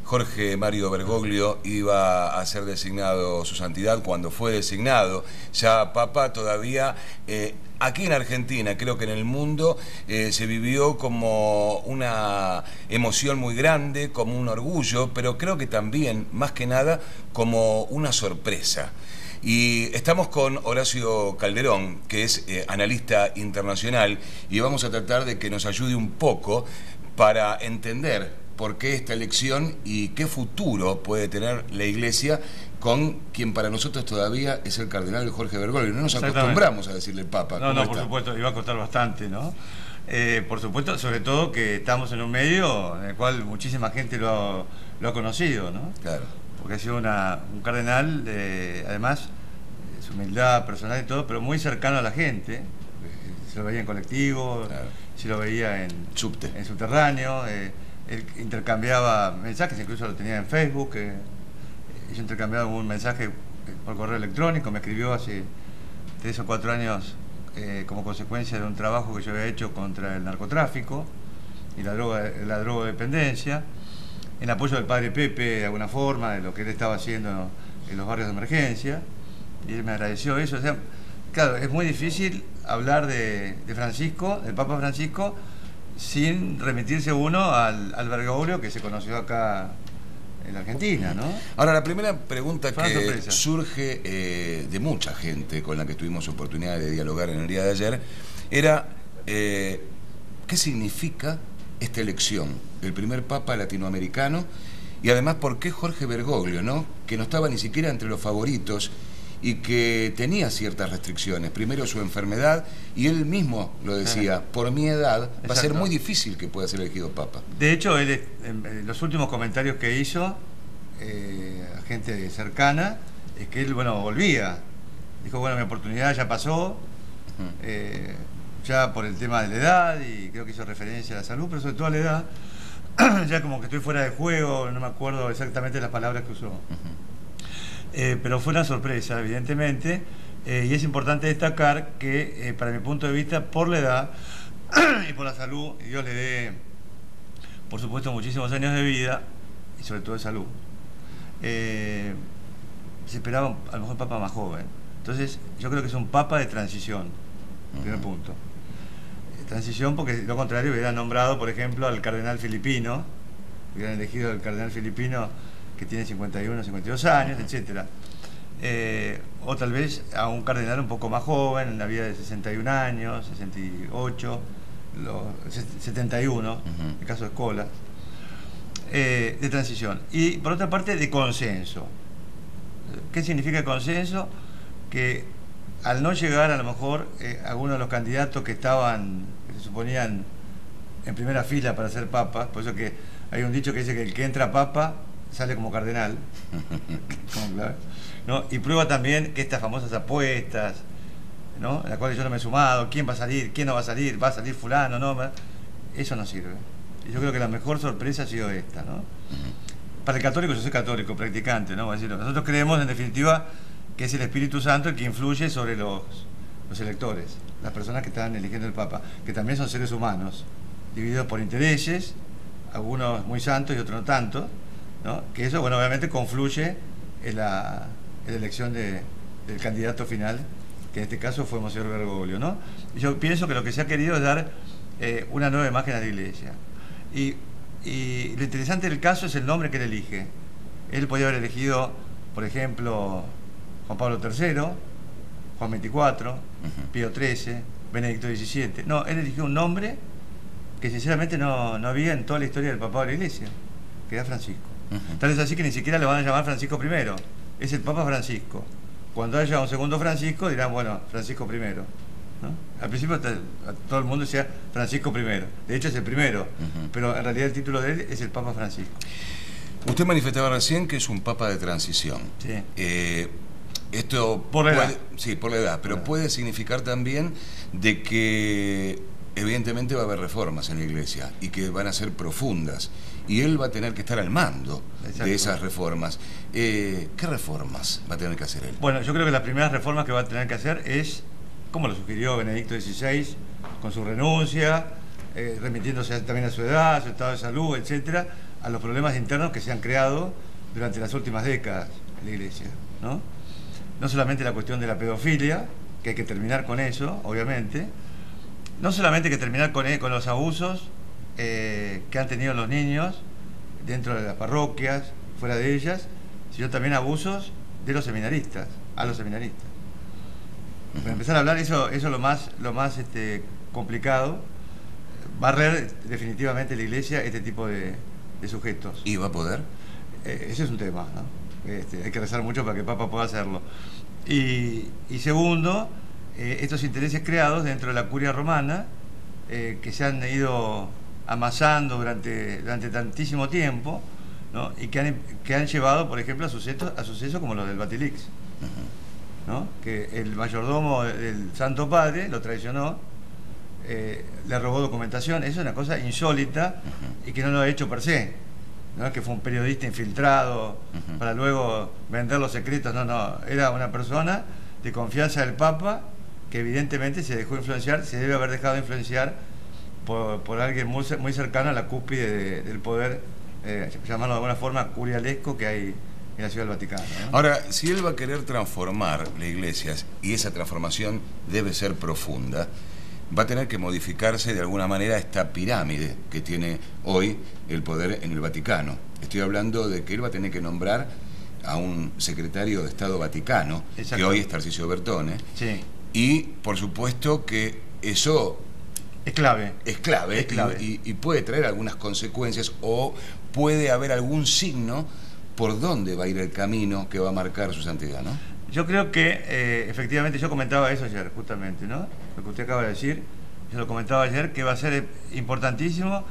Jorge Mario Bergoglio iba a ser designado su santidad. Cuando fue designado ya papa, todavía aquí en Argentina, creo que en el mundo, se vivió como una emoción muy grande, como un orgullo, pero creo que también, más que nada, como una sorpresa. Y estamos con Horacio Calderón, que es analista internacional, y vamos a tratar de que nos ayude un poco para entender por qué esta elección y qué futuro puede tener la Iglesia con quien para nosotros todavía es el cardenal Jorge Bergoglio. No nos acostumbramos a decirle Papa. No, por supuesto, iba a costar bastante, ¿no? Por supuesto, sobre todo que estamos en un medio en el cual muchísima gente lo ha conocido, ¿no? Claro. Porque ha sido un cardenal, además, su humildad personal y todo, pero muy cercano a la gente. Se lo veía en colectivo, claro. Se lo veía en subterráneo. Él intercambiaba mensajes, incluso lo tenía en Facebook. Yo intercambiaba un mensaje por correo electrónico. Me escribió hace 3 o 4 años como consecuencia de un trabajo que yo había hecho contra el narcotráfico y la drogodependencia, en apoyo del padre Pepe, de alguna forma, de lo que él estaba haciendo en los barrios de emergencia. Y él me agradeció eso. O sea, claro, es muy difícil hablar de Francisco, del Papa Francisco, sin remitirse uno al Bergoglio que se conoció acá en la Argentina, ¿no? Ahora, la primera pregunta que surge de mucha gente con la que tuvimos oportunidad de dialogar en el día de ayer era ¿qué significa esta elección? El primer Papa latinoamericano, y además ¿por qué Jorge Bergoglio, ¿no? Que no estaba ni siquiera entre los favoritos y que tenía ciertas restricciones. Primero su enfermedad, y él mismo lo decía, por mi edad va a ser muy difícil que pueda ser elegido Papa. De hecho, él, en los últimos comentarios que hizo a gente cercana, es que él, bueno, volvía. Dijo, bueno, mi oportunidad ya pasó, ya por el tema de la edad, y creo que hizo referencia a la salud, pero sobre todo a la edad, ya como que estoy fuera de juego, no me acuerdo exactamente las palabras que usó. Pero fue una sorpresa, evidentemente, y es importante destacar que, para mi punto de vista, por la edad y por la salud, y Dios le dé, por supuesto, muchísimos años de vida, y sobre todo de salud, se esperaba a lo mejor un papa más joven. Entonces, yo creo que es un papa de transición, primer punto. Transición porque, de lo contrario, hubiera nombrado, por ejemplo, al cardenal filipino, hubieran elegido al cardenal filipino que tiene 51, 52 años, etc. O tal vez a un cardenal un poco más joven, en la vida de 61 años, 68, 71, en el caso de Scola, de transición. Y por otra parte, de consenso. ¿Qué significa consenso? Que al no llegar a lo mejor algunos de los candidatos que se suponían en primera fila para ser papa, por eso que hay un dicho que dice que el que entra papa sale como cardenal, ¿no? Y prueba también que estas famosas apuestas, ¿no? En las cuales yo no me he sumado, quién va a salir, quién no va a salir fulano, ¿no? Eso no sirve. Y yo creo que la mejor sorpresa ha sido esta, ¿no? Para el católico, yo soy católico, practicante, ¿no? Nosotros creemos, en definitiva, que es el Espíritu Santo el que influye sobre los electores, las personas que están eligiendo el Papa, que también son seres humanos, divididos por intereses, algunos muy santos y otros no tanto, ¿no? Que eso, bueno, obviamente confluye en la elección del candidato final, que en este caso fue Monseñor Bergoglio, ¿no? Yo pienso que lo que se ha querido es dar una nueva imagen a la Iglesia. Y lo interesante del caso es el nombre que él elige. Él podía haber elegido, por ejemplo, Juan Pablo III, Juan XXIV, Pío XIII, Benedicto XVII. No, él eligió un nombre que sinceramente no había en toda la historia del papado de la Iglesia, que era Francisco. Tal es así que ni siquiera le van a llamar Francisco I, es el Papa Francisco. Cuando haya un segundo Francisco dirán, bueno, Francisco I, ¿no? Al principio todo el mundo decía Francisco I, de hecho es el primero, pero en realidad el título de él es el Papa Francisco. Usted manifestaba recién que es un Papa de transición. Sí. Esto por la edad. Sí, por la edad, pero puede significar también de que evidentemente va a haber reformas en la Iglesia y que van a ser profundas, y él va a tener que estar al mando de esas reformas. ¿Qué reformas va a tener que hacer él? Bueno, yo creo que las primeras reformas que va a tener que hacer es, como lo sugirió Benedicto XVI, con su renuncia, remitiéndose también a su edad, a su estado de salud, etcétera, a los problemas internos que se han creado durante las últimas décadas en la Iglesia, ¿no? No solamente la cuestión de la pedofilia, que hay que terminar con eso, obviamente, no solamente hay que terminar con los abusos que han tenido los niños dentro de las parroquias, fuera de ellas, sino también abusos de los seminaristas, a los seminaristas. Para empezar a hablar, eso es lo más complicado, barrer definitivamente la Iglesia este tipo de sujetos. ¿Y va a poder? Ese es un tema, ¿no? Hay que rezar mucho para que el Papa pueda hacerlo. Y segundo, estos intereses creados dentro de la curia romana, que se han ido amasando durante tantísimo tiempo, ¿no? Y que han llevado, por ejemplo, a sucesos como los del Batilix, ¿no? Que el mayordomo del Santo Padre lo traicionó, le robó documentación. Eso es una cosa insólita y que no lo ha hecho per se, ¿no? Que fue un periodista infiltrado para luego vender los secretos. No, era una persona de confianza del Papa que evidentemente se dejó influenciar, se debe haber dejado influenciar por alguien muy cercano a la cúspide del poder, llamarlo de alguna forma curialesco, que hay en la Ciudad del Vaticano, ¿no? Ahora, si él va a querer transformar la Iglesia, y esa transformación debe ser profunda, va a tener que modificarse de alguna manera esta pirámide que tiene hoy el poder en el Vaticano. Estoy hablando de que él va a tener que nombrar a un secretario de Estado Vaticano, que hoy es Tarcisio Bertone, sí. Y por supuesto que eso es clave. Es clave. Y puede traer algunas consecuencias, o puede haber algún signo por dónde va a ir el camino que va a marcar su santidad, ¿no? Yo creo que efectivamente, yo comentaba eso ayer, justamente, ¿no? Lo que usted acaba de decir, yo lo comentaba ayer, que va a ser importantísimo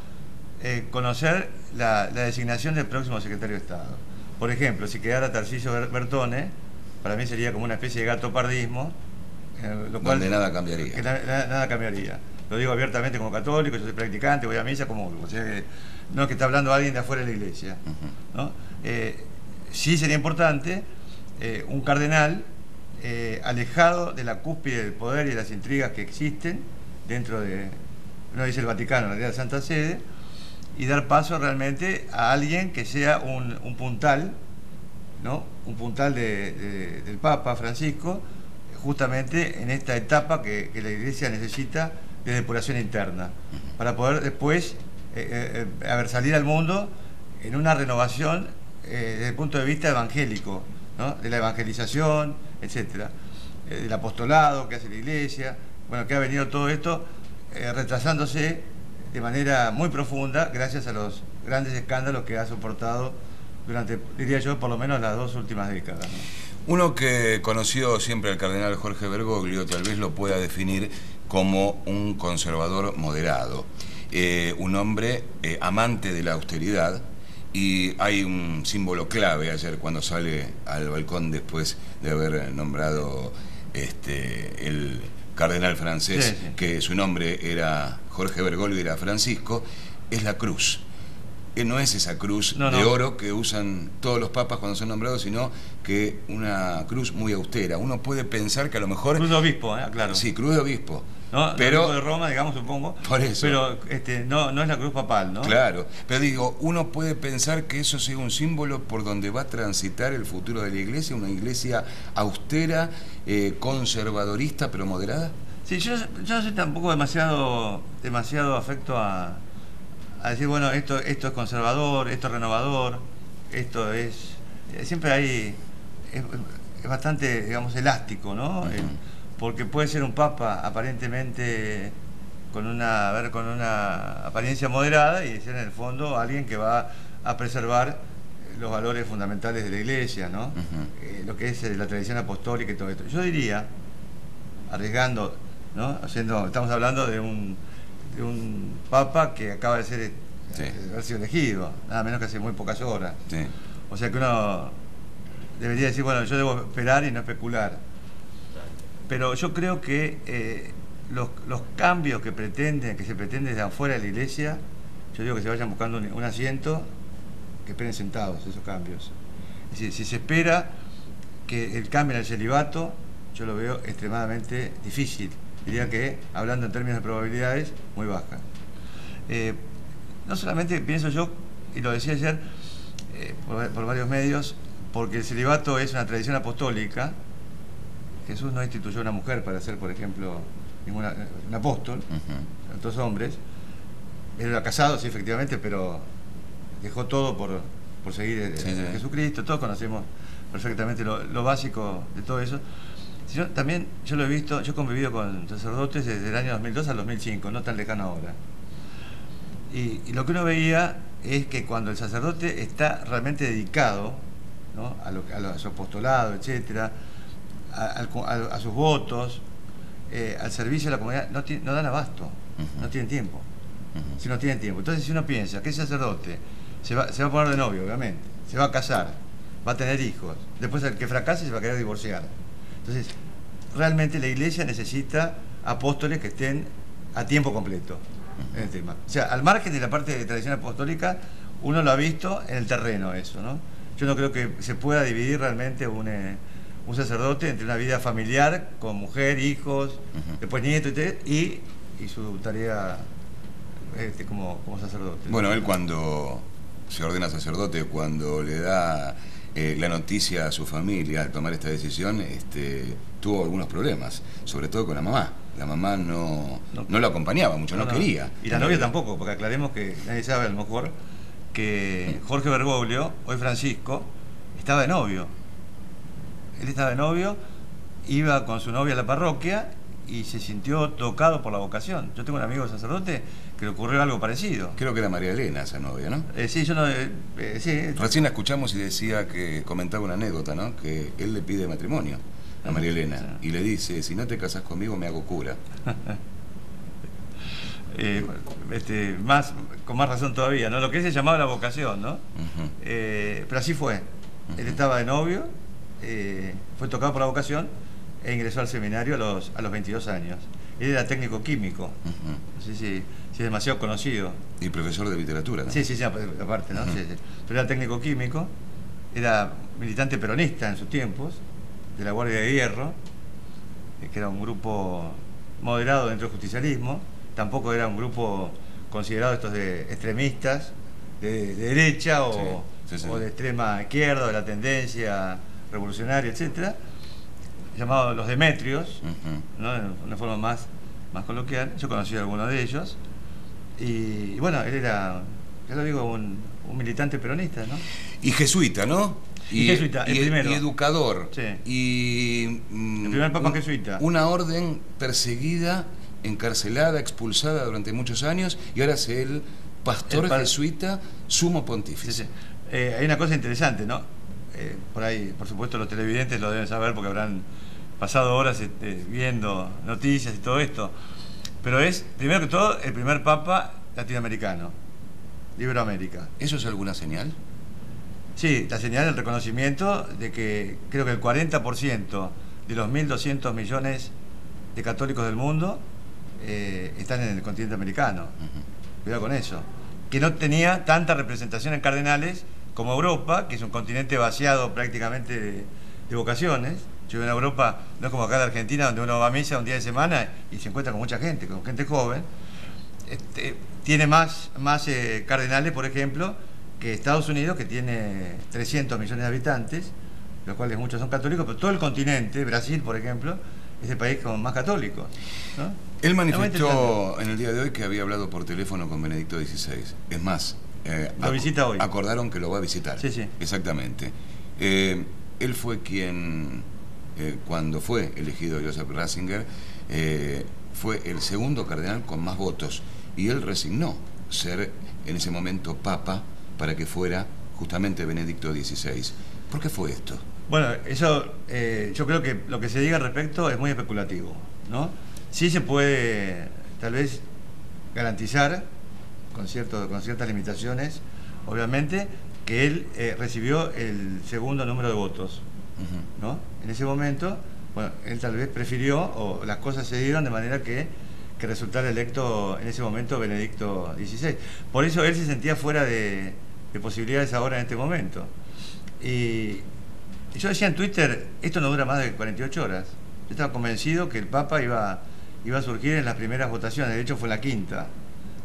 conocer la designación del próximo secretario de Estado. Por ejemplo, si quedara Tarcisio Bertone, para mí sería como una especie de gatopardismo, donde nada cambiaría. Que nada cambiaría. Lo digo abiertamente como católico, yo soy practicante, voy a misa como... O sea, no es que está hablando alguien de afuera de la Iglesia, ¿no? Sí sería importante un cardenal alejado de la cúspide del poder y de las intrigas que existen dentro de, no dice el Vaticano, en realidad la Santa Sede, y dar paso realmente a alguien que sea un puntal, ¿no? Un puntal del Papa Francisco, justamente en esta etapa que la Iglesia necesita de depuración interna, para poder después salir al mundo en una renovación desde el punto de vista evangélico, ¿no? De la evangelización, etcétera, del apostolado que hace la Iglesia, bueno, que ha venido todo esto retrasándose de manera muy profunda gracias a los grandes escándalos que ha soportado durante, diría yo, por lo menos las 2 últimas décadas, ¿no? Uno que conoció siempre al cardenal Jorge Bergoglio tal vez lo pueda definir como un conservador moderado, un hombre amante de la austeridad. Y hay un símbolo clave ayer cuando sale al balcón después de haber nombrado el cardenal francés, sí. Que su nombre era Jorge Bergoglio y era Francisco, es la cruz. No es esa cruz de oro que usan todos los papas cuando son nombrados, sino que una cruz muy austera. Uno puede pensar que a lo mejor... Cruz de obispo, claro. Sí, cruz de obispo. No, pero de Roma, digamos, supongo. Por eso. Pero no es la cruz papal, ¿no? Claro, pero digo, uno puede pensar que eso sea un símbolo por donde va a transitar el futuro de la Iglesia, una Iglesia austera, conservadorista, pero moderada. Sí, yo no soy tampoco demasiado afecto a decir, bueno, esto es conservador, esto es renovador, esto es... Siempre hay... Es bastante, digamos, elástico, ¿no? Porque puede ser un papa aparentemente con una apariencia moderada y ser en el fondo alguien que va a preservar los valores fundamentales de la Iglesia, ¿no? Lo que es la tradición apostólica y todo esto. Yo diría, arriesgando, ¿no? Estamos hablando de un papa que acaba de ser haber sido elegido, nada menos que hace muy pocas horas. Sí. O sea que uno debería decir, bueno, yo debo esperar y no especular. Pero yo creo que los cambios que se pretenden desde afuera de la Iglesia, yo digo que se vayan buscando un asiento, que esperen sentados esos cambios. Es decir, si se espera que el cambio en el celibato, yo lo veo extremadamente difícil. Diría que, hablando en términos de probabilidades, muy baja. No solamente pienso yo y lo decía ayer por varios medios, porque el celibato es una tradición apostólica. Jesús no instituyó a una mujer para ser, por ejemplo, un apóstol, dos hombres. Él era casado, sí, efectivamente, pero dejó todo por seguir a Jesucristo. Todos conocemos perfectamente lo básico de todo eso. También yo lo he visto, yo he convivido con sacerdotes desde el año 2002 al 2005, no tan lejano ahora. Y lo que uno veía es que cuando el sacerdote está realmente dedicado, ¿no?, a su apostolado, etcétera, a sus votos, al servicio de la comunidad, no dan abasto, no tienen tiempo. Si no tienen tiempo. Entonces, si uno piensa que ese sacerdote se va a poner de novio, obviamente, se va a casar, va a tener hijos, después el que fracase se va a querer divorciar. Entonces, realmente la Iglesia necesita apóstoles que estén a tiempo completo en el tema. O sea, al margen de la parte de tradición apostólica, uno lo ha visto en el terreno eso, ¿no? Yo no creo que se pueda dividir realmente un sacerdote entre una vida familiar con mujer, hijos, después nietos y su tarea como sacerdote. Bueno, él cuando se ordena sacerdote, cuando le da la noticia a su familia al tomar esta decisión, tuvo algunos problemas, sobre todo con la mamá. La mamá no lo acompañaba mucho, no quería. Y la novia tampoco, porque aclaremos que nadie sabe a lo mejor que Jorge Bergoglio, hoy Francisco, estaba de novio. Él estaba de novio, iba con su novia a la parroquia y se sintió tocado por la vocación. Yo tengo un amigo sacerdote que le ocurrió algo parecido. Creo que era María Elena esa novia, ¿no? Sí, yo no... sí. Recién la escuchamos y decía que comentaba una anécdota, ¿no? Que él le pide matrimonio a María Elena y le dice, si no te casas conmigo me hago cura. Con más razón todavía, ¿no? Lo que se llamaba la vocación, ¿no? Pero así fue. Él estaba de novio, fue tocado por la vocación e ingresó al seminario a los 22 años. Él era técnico químico, no sé si es demasiado conocido. Y profesor de literatura, ¿no? Sí, aparte, ¿no? Sí. Pero era técnico químico, era militante peronista en sus tiempos, de la Guardia de Hierro, que era un grupo moderado dentro del justicialismo, tampoco era un grupo considerado estos de extremistas, de derecha o de extrema izquierda, de la tendencia revolucionaria, etcétera, llamados los Demetrios, ¿no?, de una forma más coloquial. Yo conocí a algunos de ellos y bueno, él era, ya lo digo, un militante peronista, ¿no? Y jesuita, ¿no? Y jesuita, el primero. Y educador. Sí. Y el primer papa jesuita. Una orden perseguida, encarcelada, expulsada durante muchos años, y ahora es el pastor jesuita, sumo pontífice. Sí. Hay una cosa interesante, ¿no? Por ahí, por supuesto, los televidentes lo deben saber porque habrán pasado horas viendo noticias y todo esto. Pero es, primero que todo, el primer papa latinoamericano, de Iberoamérica. ¿Eso es alguna señal? Sí, la señal del reconocimiento de que creo que el 40% de los 1.200 millones de católicos del mundo están en el continente americano. Cuidado con eso. Que no tenía tanta representación en cardenales como Europa, que es un continente vaciado prácticamente de vocaciones. Yo en Europa, no es como acá en Argentina, donde uno va a misa un día de semana y se encuentra con mucha gente, con gente joven. Tiene más cardenales, por ejemplo, que Estados Unidos, que tiene 300 millones de habitantes, los cuales muchos son católicos, pero todo el continente, Brasil, por ejemplo, es el país con más católicos, ¿no? Él manifestó en el día de hoy que había hablado por teléfono con Benedicto XVI. Es más, lo visita hoy. Acordaron que lo va a visitar. Sí. Exactamente. Él fue quien, cuando fue elegido Joseph Ratzinger, fue el segundo cardenal con más votos, y él resignó ser en ese momento papa para que fuera justamente Benedicto XVI. ¿Por qué fue esto? Bueno, eso yo creo que lo que se diga al respecto es muy especulativo, ¿no? Sí se puede tal vez garantizar con ciertas limitaciones, obviamente, que él recibió el segundo número de votos, ¿no? En ese momento, bueno, él tal vez prefirió, o las cosas se dieron de manera que resultara electo en ese momento Benedicto XVI. Por eso él se sentía fuera de posibilidades ahora en este momento. Y yo decía en Twitter, esto no dura más de 48 horas. Yo estaba convencido que el Papa iba a surgir en las primeras votaciones, de hecho fue la quinta,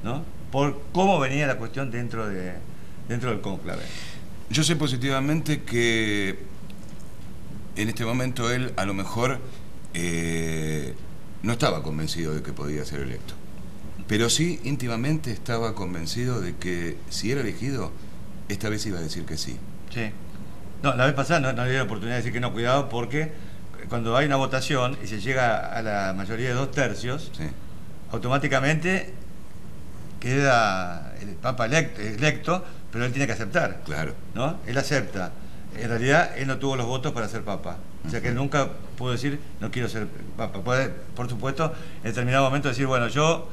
¿no? Por cómo venía la cuestión dentro de dentro del cónclave. Yo sé positivamente que en este momento él a lo mejor no estaba convencido de que podía ser electo, pero sí íntimamente estaba convencido de que si era elegido, esta vez iba a decir que sí. Sí. No, la vez pasada no le di la oportunidad de decir que no, cuidado, porque cuando hay una votación y se llega a la mayoría de 2/3, Sí. automáticamente queda el Papa electo, pero él tiene que aceptar. Claro. ¿No? Él acepta. En realidad, él no tuvo los votos para ser Papa. O sea que él nunca pudo decir, no quiero ser Papa. Puede, por supuesto, en determinado momento decir, bueno, yo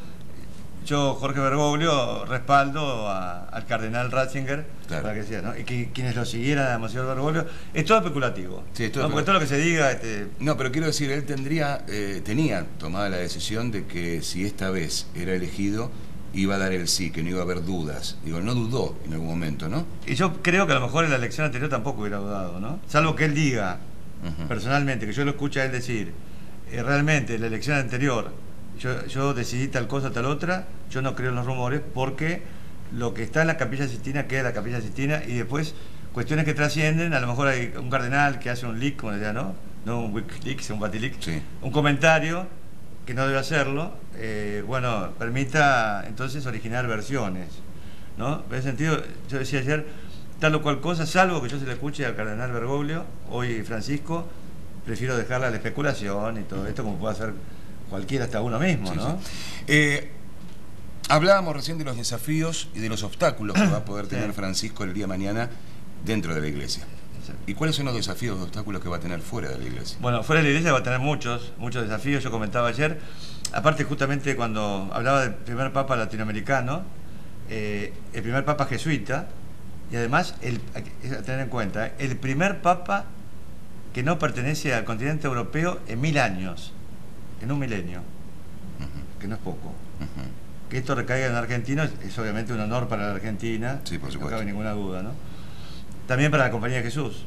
Jorge Bergoglio, respaldo al cardenal Ratzinger, claro, para que sea, ¿no? Y que quienes lo siguieran a Monseñor Bergoglio, es todo especulativo. Sí, es todo, ¿no? Porque todo lo que se diga... No, pero quiero decir, él tenía tomada la decisión de que si esta vez era elegido, iba a dar el sí, que no iba a haber dudas. Digo, no dudó en algún momento, ¿no? Y yo creo que a lo mejor en la elección anterior tampoco hubiera dudado, ¿no? Salvo que él diga, personalmente, que yo lo escuche a él decir, realmente en la elección anterior yo decidí tal cosa, tal otra, yo no creo en los rumores, porque lo que está en la Capilla Sixtina queda en la Capilla Sixtina, y después cuestiones que trascienden, a lo mejor hay un cardenal que hace un leak, como decía, ¿no? No un Wikileaks, un Batilic, sí, un comentario que no debe hacerlo, bueno, permita entonces originar versiones, ¿no? En ese sentido, yo decía ayer, tal o cual cosa, salvo que yo se le escuche al cardenal Bergoglio, hoy Francisco, prefiero dejarla a la especulación y todo esto, como puede hacer cualquiera, hasta uno mismo, sí, ¿no? Sí. Hablábamos recién de los desafíos y de los obstáculos que va a poder tener sí, Francisco el día de mañana dentro de la iglesia. Sí. ¿Y cuáles son los desafíos o obstáculos que va a tener fuera de la iglesia? Bueno, fuera de la iglesia va a tener muchos desafíos, yo comentaba ayer, aparte justamente cuando hablaba del primer papa latinoamericano, el primer papa jesuita, y además, hay que tener en cuenta, el primer papa que no pertenece al continente europeo en 1000 años, en un milenio, que no es poco. Que esto recaiga en argentinos es obviamente un honor para la Argentina, sí, por supuesto, no cabe ninguna duda, ¿no? También para la Compañía de Jesús,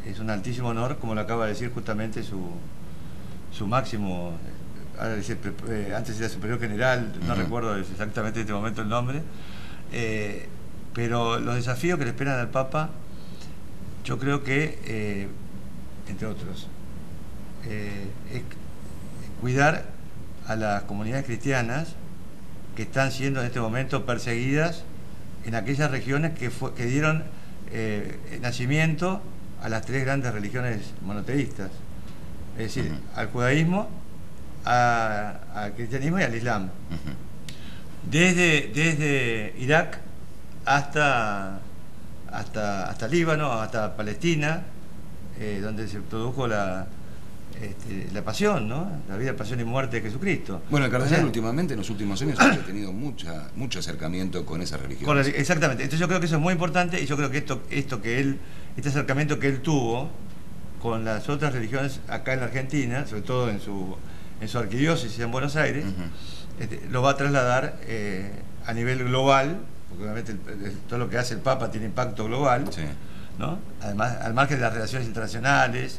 es un altísimo honor, como lo acaba de decir justamente su máximo, antes era superior general, no recuerdo exactamente en este momento el nombre, pero los desafíos que le esperan al Papa, yo creo que, entre otros, es cuidar a las comunidades cristianas que están siendo en este momento perseguidas en aquellas regiones que dieron nacimiento a las 3 grandes religiones monoteístas, es decir, al judaísmo, al cristianismo y al islam. Desde Irak hasta Líbano, hasta Palestina, donde se produjo la pasión, ¿no? La vida, pasión y muerte de Jesucristo. Bueno, el cardenal últimamente, en los últimos años, ha tenido mucho acercamiento con esa religión. Exactamente. Entonces yo creo que eso es muy importante, y yo creo que este acercamiento que él tuvo con las otras religiones acá en la Argentina, sobre todo en su arquidiócesis en Buenos Aires, lo va a trasladar a nivel global, porque obviamente todo lo que hace el Papa tiene impacto global, sí, ¿no? Además, al margen de las relaciones internacionales,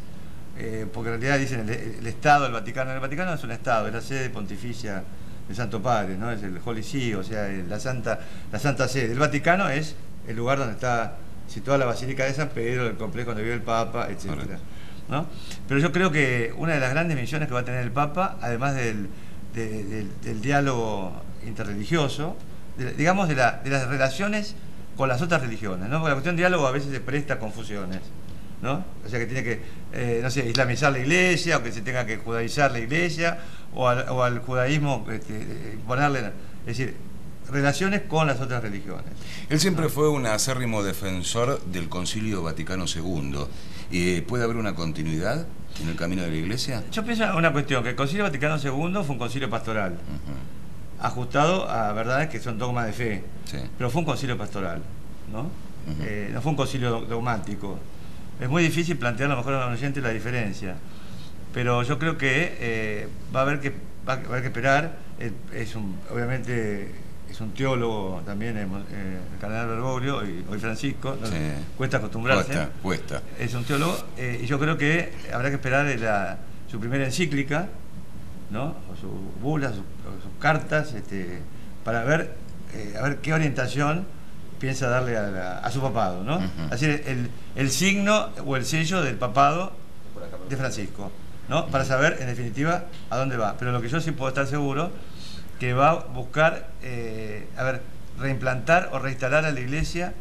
porque en realidad dicen el Estado del Vaticano. El Vaticano no es un Estado, es la sede pontificia del Santo Padre, ¿no? Es el Holy See, o sea, la Santa Sede. El Vaticano es el lugar donde está situada la Basílica de San Pedro, el complejo donde vive el Papa, etc., ¿no? Pero yo creo que una de las grandes misiones que va a tener el Papa, además del diálogo interreligioso, digamos de las relaciones con las otras religiones, ¿no? Porque la cuestión de diálogo a veces se presta a confusiones, ¿no? O sea, que tiene que, no sé, islamizar la iglesia, o que se tenga que judaizar la iglesia, o al judaísmo ponerle, es decir, relaciones con las otras religiones. Él siempre fue un acérrimo defensor del Concilio Vaticano II. ¿Puede haber una continuidad en el camino de la iglesia? Yo pienso en una cuestión, que el Concilio Vaticano II fue un concilio pastoral, ajustado a verdades que son dogmas de fe, sí, pero fue un concilio pastoral, ¿no? No fue un concilio dogmático. Es muy difícil plantear a lo mejor a los oyentes la diferencia, pero yo creo que va a haber que esperar. Obviamente es un teólogo también, el cardenal Bergoglio, y hoy Francisco, ¿no? Sí. Cuesta acostumbrarse. Cuesta. Es un teólogo, y yo creo que habrá que esperar su primera encíclica, ¿no? O sus bulas, sus cartas, para ver a ver qué orientación piensa darle a su papado, ¿no? Así el signo o el sello del papado de Francisco, ¿no? Para saber, en definitiva, a dónde va. Pero lo que yo sí puedo estar seguro, que va a buscar, reimplantar o reinstalar a la Iglesia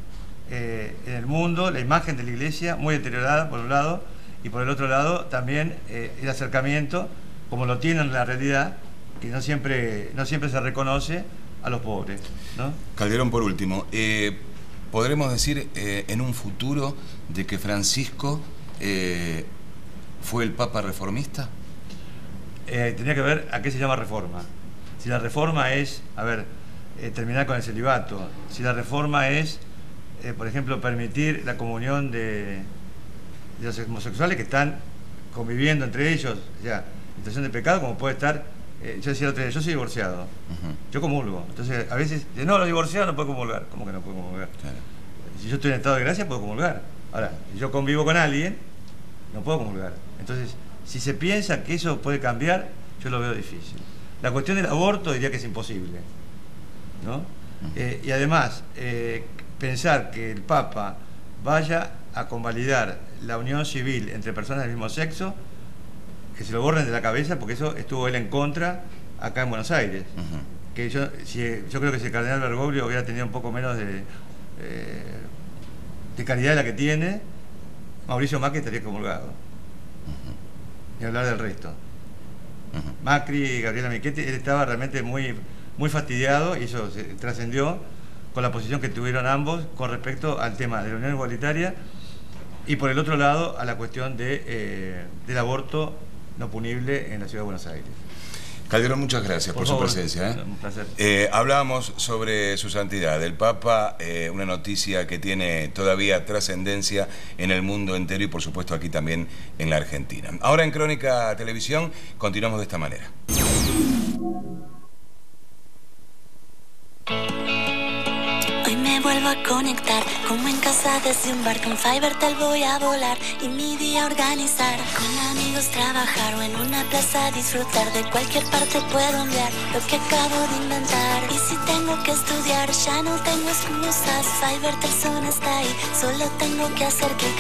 en el mundo, la imagen de la Iglesia, muy deteriorada por un lado, y por el otro lado también el acercamiento, como lo tiene en la realidad, que no siempre se reconoce a los pobres, ¿no? Calderón, por último, ¿podremos decir en un futuro de que Francisco fue el Papa reformista? Tendría que ver a qué se llama reforma. Si la reforma es, terminar con el celibato, si la reforma es, por ejemplo, permitir la comunión de los homosexuales que están conviviendo entre ellos, ya, en situación de pecado, como puede estar, yo decía el otro día, yo soy divorciado, yo comulgo, entonces a veces, no, los divorciados no pueden comulgar. ¿Cómo que no pueden comulgar? Claro. Si yo estoy en estado de gracia, puedo comulgar. Ahora, si yo convivo con alguien, no puedo comulgar. Entonces, si se piensa que eso puede cambiar, yo lo veo difícil. La cuestión del aborto diría que es imposible, ¿no? Y además, pensar que el Papa vaya a convalidar la unión civil entre personas del mismo sexo, que se lo borren de la cabeza, porque eso estuvo él en contra acá en Buenos Aires. Que yo creo que si el cardenal Bergoglio hubiera tenido un poco menos de caridad de la que tiene, Mauricio Macri estaría comulgado. Ni hablar del resto. Macri y Gabriela Michetti, él estaba realmente muy, muy fastidiado, y eso se trascendió con la posición que tuvieron ambos con respecto al tema de la unión igualitaria y, por el otro lado, a la cuestión del aborto no punible en la ciudad de Buenos Aires. Calderón, muchas gracias por su presencia. Un placer. Hablábamos sobre su santidad, el Papa, una noticia que tiene todavía trascendencia en el mundo entero y por supuesto aquí también en la Argentina. Ahora en Crónica Televisión continuamos de esta manera. Vuelvo a conectar, como en casa desde un bar, con Fivertel voy a volar y mi día organizar. Con amigos trabajar o en una plaza disfrutar, de cualquier parte puedo enviar lo que acabo de inventar. Y si tengo que estudiar, ya no tengo excusas, Fivertel Zone está ahí, solo tengo que hacer clic.